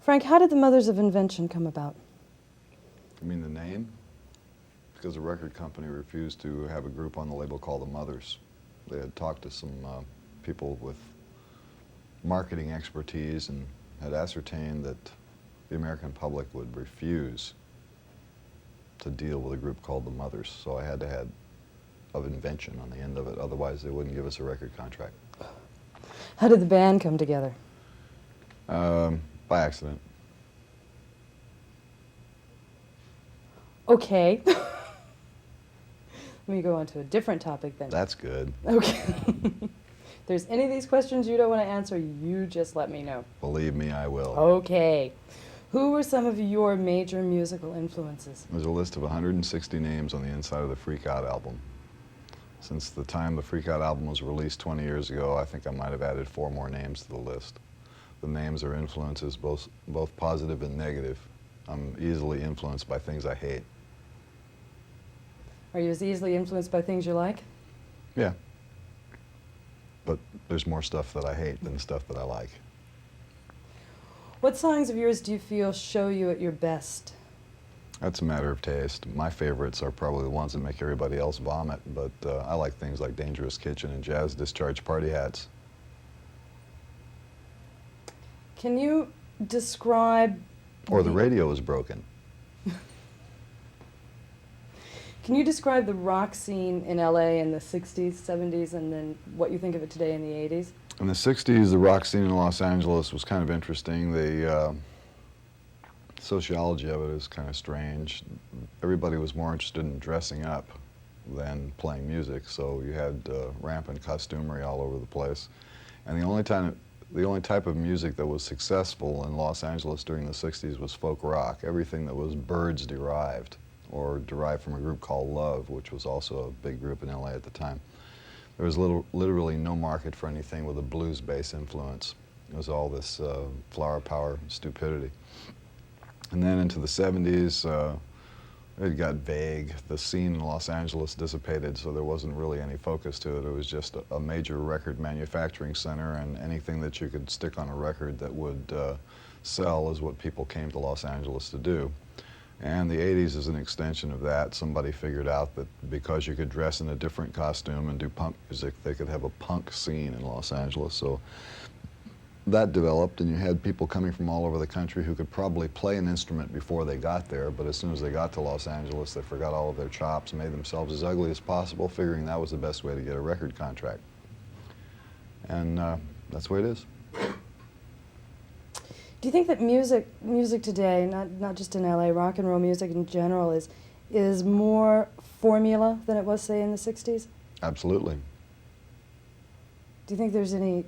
Frank, how did the Mothers of Invention come about? You mean the name? Because the record company refused to have a group on the label called the Mothers. They had talked to some people with marketing expertise and had ascertained that the American public would refuse to deal with a group called the Mothers. So I had to add of invention on the end of it, otherwise they wouldn't give us a record contract. How did the band come together? By accident. Okay. Let me go on to a different topic then. That's good. Okay. If there's any of these questions you don't want to answer, you just let me know. Believe me, I will. Okay. Who were some of your major musical influences? There's a list of 160 names on the inside of the Freak Out album. Since the time the Freak Out album was released 20 years ago, I think I might have added 4 more names to the list. The names are influences, both positive and negative. I'm easily influenced by things I hate. Are you as easily influenced by things you like? Yeah. But there's more stuff that I hate than stuff that I like. What songs of yours do you feel show you at your best? That's a matter of taste. My favorites are probably the ones that make everybody else vomit, but I like things like Dangerous Kitchen and Jazz Discharge Party Hats. Can you describe... Or The Radio Is Broken. Can you describe the rock scene in LA in the 60s, 70s, and then what you think of it today in the 80s? In the 60s, the rock scene in Los Angeles was kind of interesting. The sociology of it is kind of strange. Everybody was more interested in dressing up than playing music, so you had rampant costumery all over the place. And the only type of music that was successful in Los Angeles during the 60s was folk rock. Everything that was Byrds derived, or derived from a group called Love, which was also a big group in LA at the time. There was literally no market for anything with a blues-based influence. It was all this flower power stupidity. And then into the 70s, it got vague. The scene in Los Angeles dissipated, so there wasn't really any focus to it. It was just a major record manufacturing center, and anything that you could stick on a record that would sell is what people came to Los Angeles to do. And the 80s is an extension of that. Somebody figured out that because you could dress in a different costume and do punk music, they could have a punk scene in Los Angeles. So that developed, and you had people coming from all over the country who could probably play an instrument before they got there, but as soon as they got to Los Angeles, they forgot all of their chops, made themselves as ugly as possible, figuring that was the best way to get a record contract. And that's the way it is. Do you think that music today, not just in LA, rock and roll music in general, is more formula than it was, say, in the 60s? Absolutely. Do you think there's any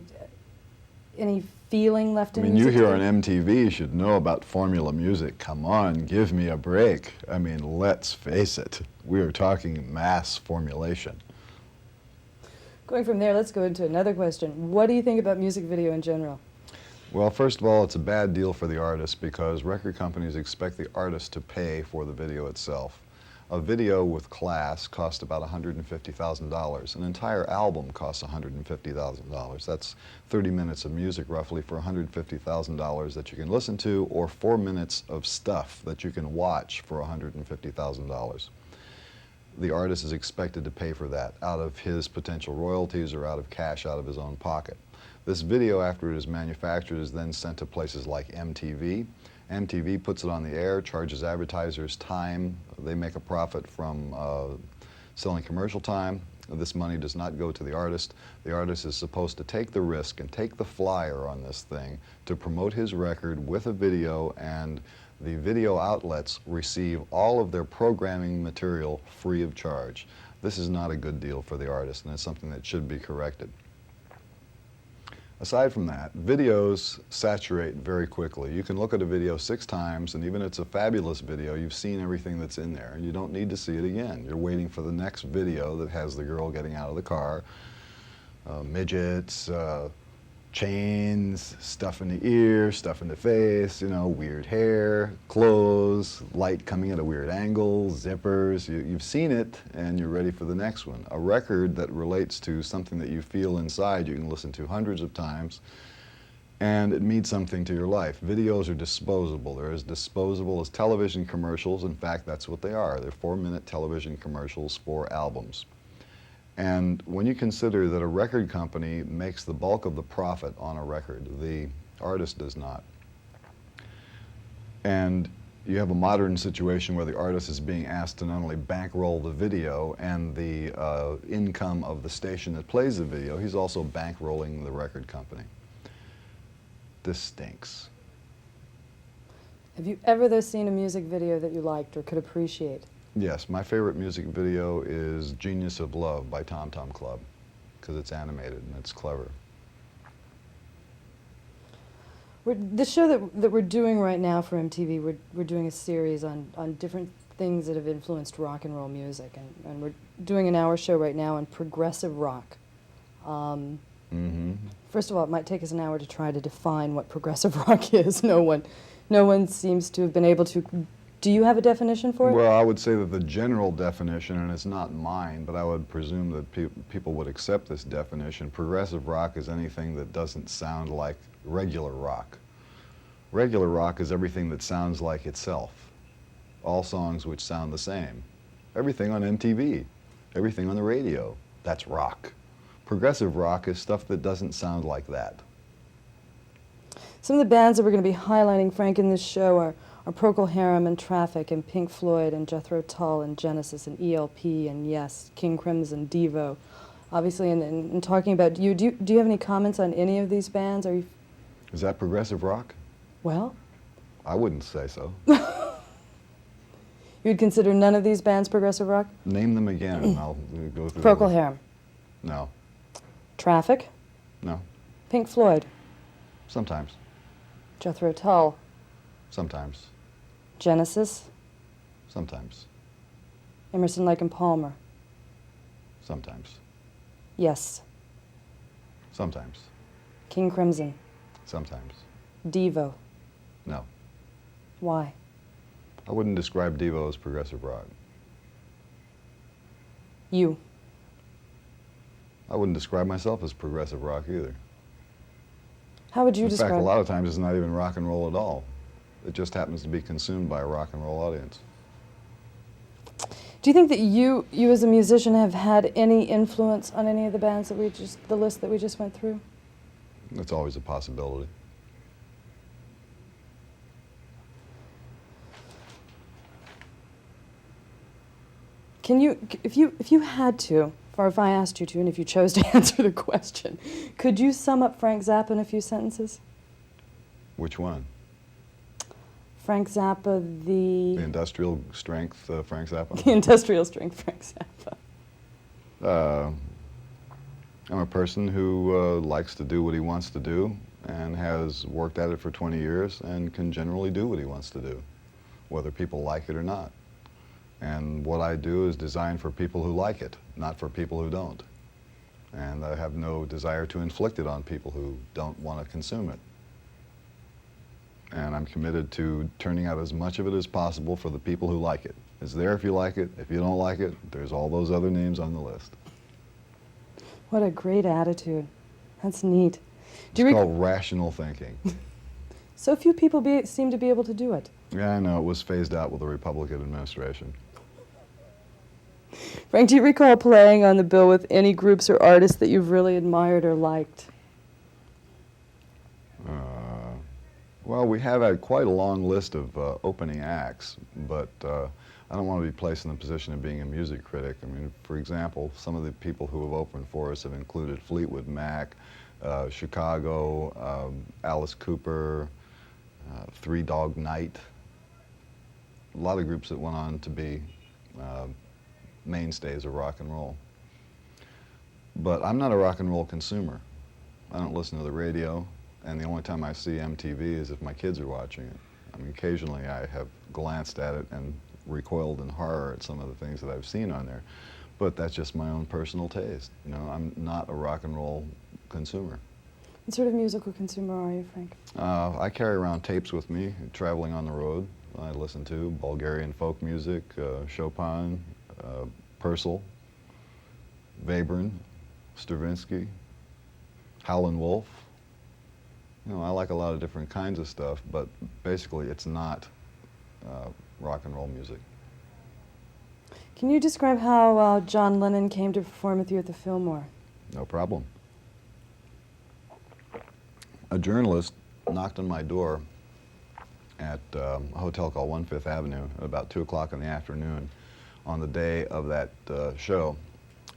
feeling left in music? music? You here today? on MTV should know about formula music. Come on, give me a break. I mean, let's face it. We are talking mass formulation. Going from there, let's go into another question. What do you think about music video in general? Well, first of all, it's a bad deal for the artist because record companies expect the artist to pay for the video itself. A video with class costs about $150,000. An entire album costs $150,000. That's 30 minutes of music roughly for $150,000 that you can listen to, or 4 minutes of stuff that you can watch for $150,000. The artist is expected to pay for that out of his potential royalties or out of cash out of his own pocket. This video, after it is manufactured, is then sent to places like MTV. MTV puts it on the air, charges advertisers time. They make a profit from selling commercial time. This money does not go to the artist. The artist is supposed to take the risk and take the flyer on this thing to promote his record with a video, and the video outlets receive all of their programming material free of charge. This is not a good deal for the artist, and it's something that should be corrected. Aside from that, videos saturate very quickly. You can look at a video 6 times, and even if it's a fabulous video, you've seen everything that's in there, and you don't need to see it again. You're waiting for the next video that has the girl getting out of the car, midgets, chains, stuff in the ear, stuff in the face, you know, weird hair, clothes, light coming at a weird angle, zippers. You've seen it, and you're ready for the next one. A record that relates to something that you feel inside, you can listen to hundreds of times, and it means something to your life. Videos are disposable. They're as disposable as television commercials. In fact, that's what they are. They're 4-minute television commercials for albums. And when you consider that a record company makes the bulk of the profit on a record, the artist does not. And you have a modern situation where the artist is being asked to not only bankroll the video and the income of the station that plays the video, he's also bankrolling the record company. This stinks. Have you ever, though, seen a music video that you liked or could appreciate? Yes, my favorite music video is Genius of Love by Tom Tom Club, because it's animated and it's clever. The show that we're doing right now for MTV, we're doing a series on different things that have influenced rock and roll music, and we're doing an hour show right now on progressive rock. First of all, it might take us an hour to try to define what progressive rock is. No one seems to have been able to. Do you have a definition for it? Well, I would say that the general definition, and it's not mine, but I would presume that people would accept this definition. Progressive rock is anything that doesn't sound like regular rock. Regular rock is everything that sounds like itself. All songs which sound the same. Everything on MTV, everything on the radio, that's rock. Progressive rock is stuff that doesn't sound like that. Some of the bands that we're going to be highlighting, Frank, in this show are Procol Harum and Traffic and Pink Floyd and Jethro Tull and Genesis and ELP and Yes, King Crimson, Devo. Obviously, in talking about you, do you have any comments on any of these bands? Are you? Is that progressive rock? Well, I wouldn't say so. You'd consider none of these bands progressive rock? Name them again and I'll go through Procol Harum. No. Traffic? No. Pink Floyd? Sometimes. Jethro Tull? Sometimes. Genesis? Sometimes. Emerson, Lake and Palmer? Sometimes. Yes. Sometimes. King Crimson? Sometimes. Devo? No. Why? I wouldn't describe Devo as progressive rock. You? I wouldn't describe myself as progressive rock either. How would you In describe? fact, a lot of times it's not even rock and roll at all. It just happens to be consumed by a rock and roll audience. Do you think that you as a musician have had any influence on any of the bands that the list that we just went through? It's always a possibility. Can you, if you had to, or if I asked you to, and if you chose to answer the question, could you sum up Frank Zappa in a few sentences? Which one? Frank Zappa, The industrial strength Frank Zappa? the industrial strength Frank Zappa. I'm a person who likes to do what he wants to do and has worked at it for 20 years and can generally do what he wants to do, whether people like it or not. And what I do is designed for people who like it, not for people who don't. And I have no desire to inflict it on people who don't want to consume it. And I'm committed to turning out as much of it as possible for the people who like it. It's there if you like it. If you don't like it, there's all those other names on the list. What a great attitude. That's neat. It's called rational thinking. So few people seem to be able to do it. Yeah, I know. It was phased out with the Republican administration. Frank, do you recall playing on the bill with any groups or artists that you've really admired or liked? Well, we have had quite a long list of opening acts, but I don't want to be placed in the position of being a music critic. I mean, for example, some of the people who have opened for us have included Fleetwood Mac, Chicago, Alice Cooper, Three Dog Night. A lot of groups that went on to be mainstays of rock and roll. But I'm not a rock and roll consumer. I don't listen to the radio, and the only time I see MTV is if my kids are watching it. I mean, occasionally I have glanced at it and recoiled in horror at some of the things that I've seen on there, but that's just my own personal taste. You know, I'm not a rock and roll consumer. What sort of musical consumer are you, Frank? I carry around tapes with me, traveling on the road. I listen to Bulgarian folk music, Chopin, Purcell, Webern, Stravinsky, Howlin' Wolf, You know, I like a lot of different kinds of stuff, but basically it's not rock and roll music. Can you describe how John Lennon came to perform with you at the Fillmore? No problem. A journalist knocked on my door at a hotel called 1 Fifth Avenue at about 2 o'clock in the afternoon on the day of that show,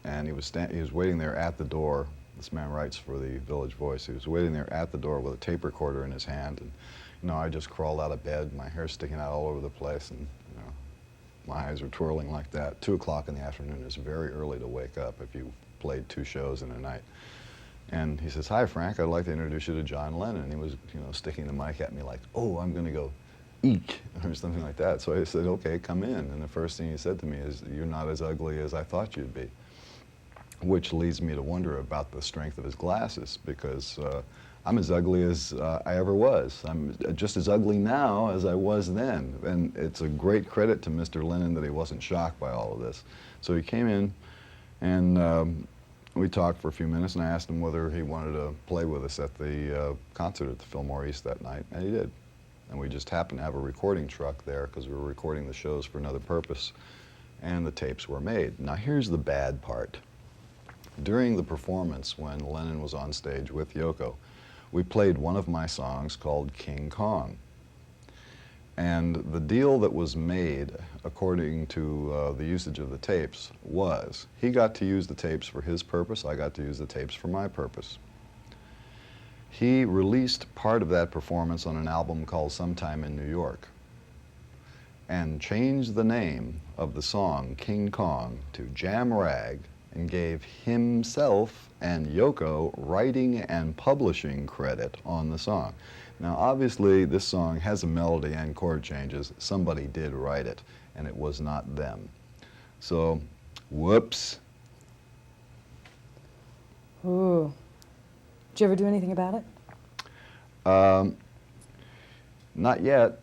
and he was waiting there at the door. This man writes for the Village Voice. He was waiting there at the door with a tape recorder in his hand, and you know, I just crawled out of bed, my hair sticking out all over the place, and you know, my eyes were twirling like that. 2 o'clock in the afternoon is very early to wake up if you played 2 shows in a night. And he says, "Hi, Frank, I'd like to introduce you to John Lennon." And he was, you know, sticking the mic at me like, "Oh, I'm going to go eek," or something like that. So I said, "Okay, come in." And the first thing he said to me is, "You're not as ugly as I thought you'd be," which leads me to wonder about the strength of his glasses, because I'm as ugly as I ever was. I'm just as ugly now as I was then. And it's a great credit to Mr. Lennon that he wasn't shocked by all of this. So he came in, and we talked for a few minutes, and I asked him whether he wanted to play with us at the concert at the Fillmore East that night, and he did. And we just happened to have a recording truck there because we were recording the shows for another purpose, and the tapes were made. Now here's the bad part. During the performance, when Lennon was on stage with Yoko, we played one of my songs called King Kong. And the deal that was made, according to the usage of the tapes, was he got to use the tapes for his purpose, I got to use the tapes for my purpose. He released part of that performance on an album called Sometime in New York, and changed the name of the song King Kong to Jam Rag, and gave himself and Yoko writing and publishing credit on the song. Now obviously this song has a melody and chord changes. Somebody did write it, and it was not them. So, whoops. Ooh. Did you ever do anything about it? Not yet.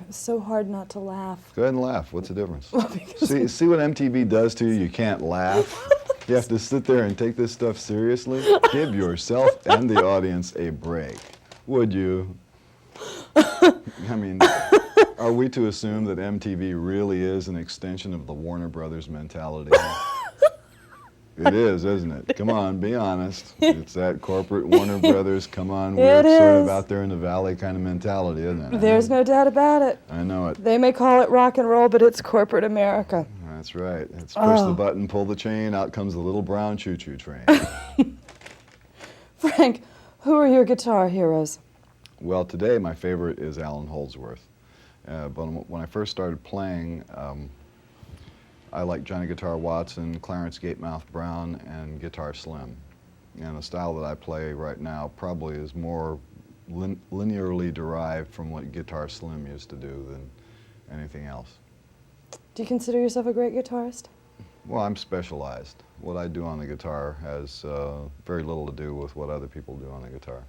It's so hard not to laugh. Go ahead and laugh. What's the difference? Well, because See what MTV does to you? You can't laugh. You have to sit there and take this stuff seriously. Give yourself and the audience a break. Would you? I mean, are we to assume that MTV really is an extension of the Warner Brothers mentality? It is, isn't it? Come on, be honest. It's that corporate Warner Brothers, come on, we're sort of out there in the valley kind of mentality, isn't it? There's no doubt about it. I know it. They may call it rock and roll, but it's corporate America. That's right. It's push the button, pull the chain, out comes the little brown choo-choo train. Frank, who are your guitar heroes? Well, today my favorite is Allan Holdsworth. But when I first started playing, I like Johnny Guitar Watson, Clarence Gatemouth Brown, and Guitar Slim. And the style that I play right now probably is more linearly derived from what Guitar Slim used to do than anything else. Do you consider yourself a great guitarist? Well, I'm specialized. What I do on the guitar has very little to do with what other people do on the guitar.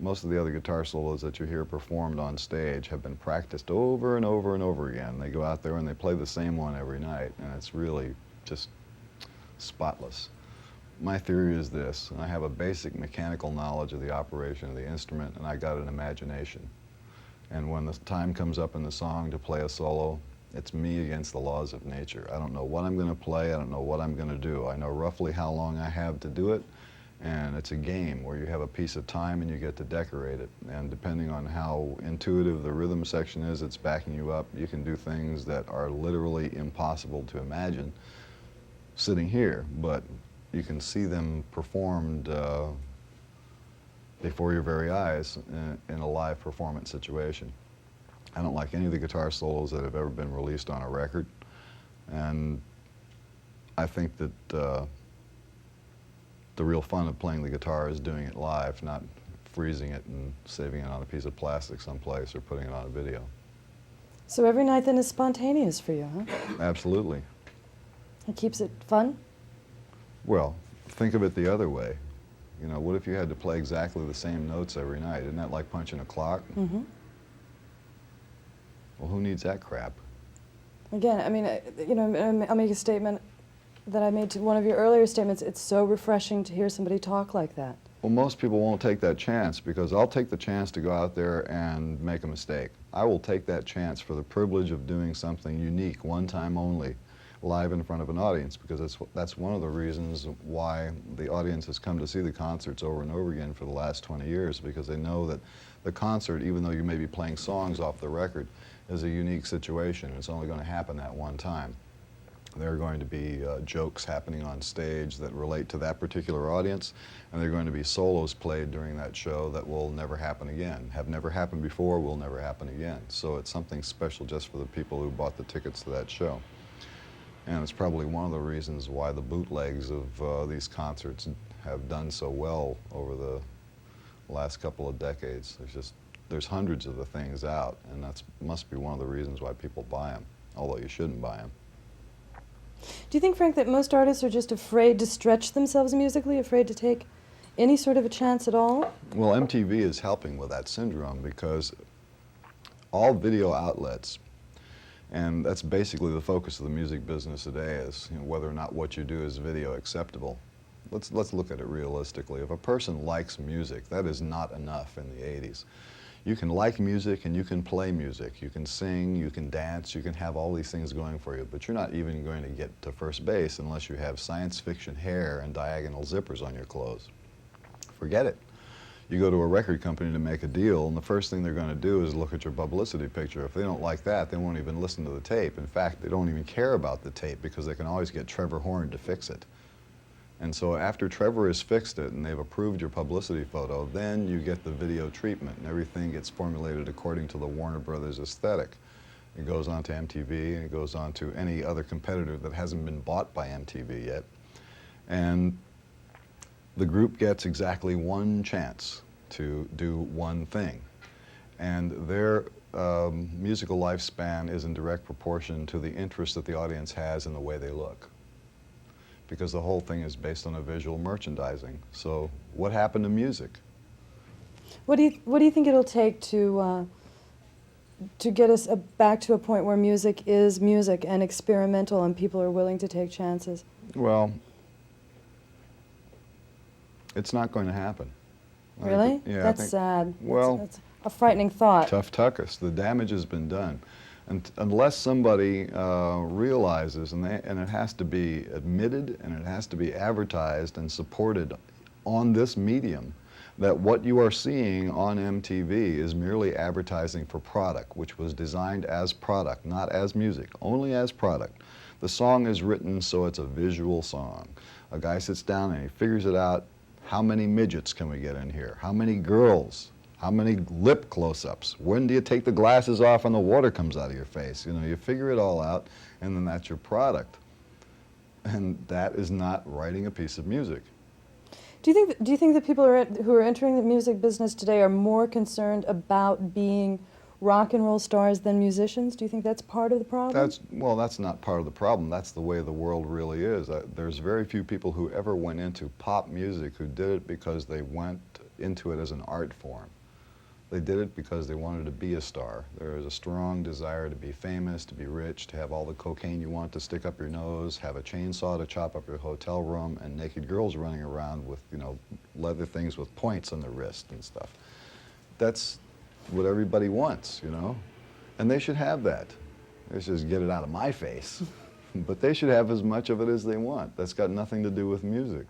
Most of the other guitar solos that you hear performed on stage have been practiced over and over and over again. They go out there and they play the same one every night, and it's really just spotless. My theory is this: I have a basic mechanical knowledge of the operation of the instrument, and I got an imagination. And when the time comes up in the song to play a solo, it's me against the laws of nature. I don't know what I'm going to play, I don't know what I'm going to do. I know roughly how long I have to do it, and it's a game where you have a piece of time and you get to decorate it. And depending on how intuitive the rhythm section is that's backing you up, you can do things that are literally impossible to imagine sitting here, but you can see them performed before your very eyes in a live performance situation. I don't like any of the guitar solos that have ever been released on a record, and I think that the real fun of playing the guitar is doing it live, not freezing it and saving it on a piece of plastic someplace or putting it on a video. So every night then is spontaneous for you, huh? Absolutely. It keeps it fun? Well, think of it the other way. You know, what if you had to play exactly the same notes every night? Isn't that like punching a clock? Mm-hmm. Well, who needs that crap? Again, I mean, you know, I'll make a statement. that I made to one of your earlier statements, it's so refreshing to hear somebody talk like that. Well, most people won't take that chance because I'll take the chance to go out there and make a mistake. I will take that chance for the privilege of doing something unique, one time only, live in front of an audience, because that's one of the reasons why the audience has come to see the concerts over and over again for the last 20 years, because they know that the concert, even though you may be playing songs off the record, is a unique situation. It's only going to happen that one time. There are going to be jokes happening on stage that relate to that particular audience, and there are going to be solos played during that show that will never happen again. Have never happened before, will never happen again. So it's something special just for the people who bought the tickets to that show. And it's probably one of the reasons why the bootlegs of these concerts have done so well over the last couple of decades. There's hundreds of the things out, and that must be one of the reasons why people buy them, although you shouldn't buy them. Do you think, Frank, that most artists are just afraid to stretch themselves musically, afraid to take any sort of a chance at all? Well, MTV is helping with that syndrome because all video outlets, and that's basically the focus of the music business today, is whether or not what you do is video acceptable. Let's look at it realistically. If a person likes music, that is not enough in the 80s. You can like music and you can play music. You can sing, you can dance, you can have all these things going for you, but you're not even going to get to first base unless you have science fiction hair and diagonal zippers on your clothes. Forget it. You go to a record company to make a deal, and the first thing they're going to do is look at your publicity picture. If they don't like that, they won't even listen to the tape. In fact, they don't even care about the tape because they can always get Trevor Horn to fix it. And so after Trevor has fixed it and they've approved your publicity photo, then you get the video treatment and everything gets formulated according to the Warner Brothers aesthetic. It goes on to MTV and it goes on to any other competitor that hasn't been bought by MTV yet. And the group gets exactly one chance to do one thing. And their musical lifespan is in direct proportion to the interest that the audience has in the way they look, because the whole thing is based on a visual merchandising. So what happened to music? What do you think it'll take to get us back to a point where music is music and experimental and people are willing to take chances? Well, it's not going to happen. Really? Yeah, that's sad. Well, that's a frightening thought. Tough tuckus. The damage has been done. And unless somebody realizes, and it has to be admitted and it has to be advertised and supported on this medium, that what you are seeing on MTV is merely advertising for product, which was designed as product, not as music, only as product. The song is written so it's a visual song. A guy sits down and he figures it out. How many midgets can we get in here? How many girls? How many lip close-ups? When do you take the glasses off and the water comes out of your face? You know, you figure it all out, and then that's your product. And that is not writing a piece of music. Do you think that people who are entering the music business today are more concerned about being rock and roll stars than musicians? Do you think that's part of the problem? Well, that's not part of the problem. That's the way the world really is. There's very few people who ever went into pop music who did it because they went into it as an art form. They did it because they wanted to be a star. There is a strong desire to be famous, to be rich, to have all the cocaine you want to stick up your nose, have a chainsaw to chop up your hotel room, and naked girls running around with, leather things with points on their wrist and stuff. That's what everybody wants, and they should have that. They should just get it out of my face. But they should have as much of it as they want. That's got nothing to do with music.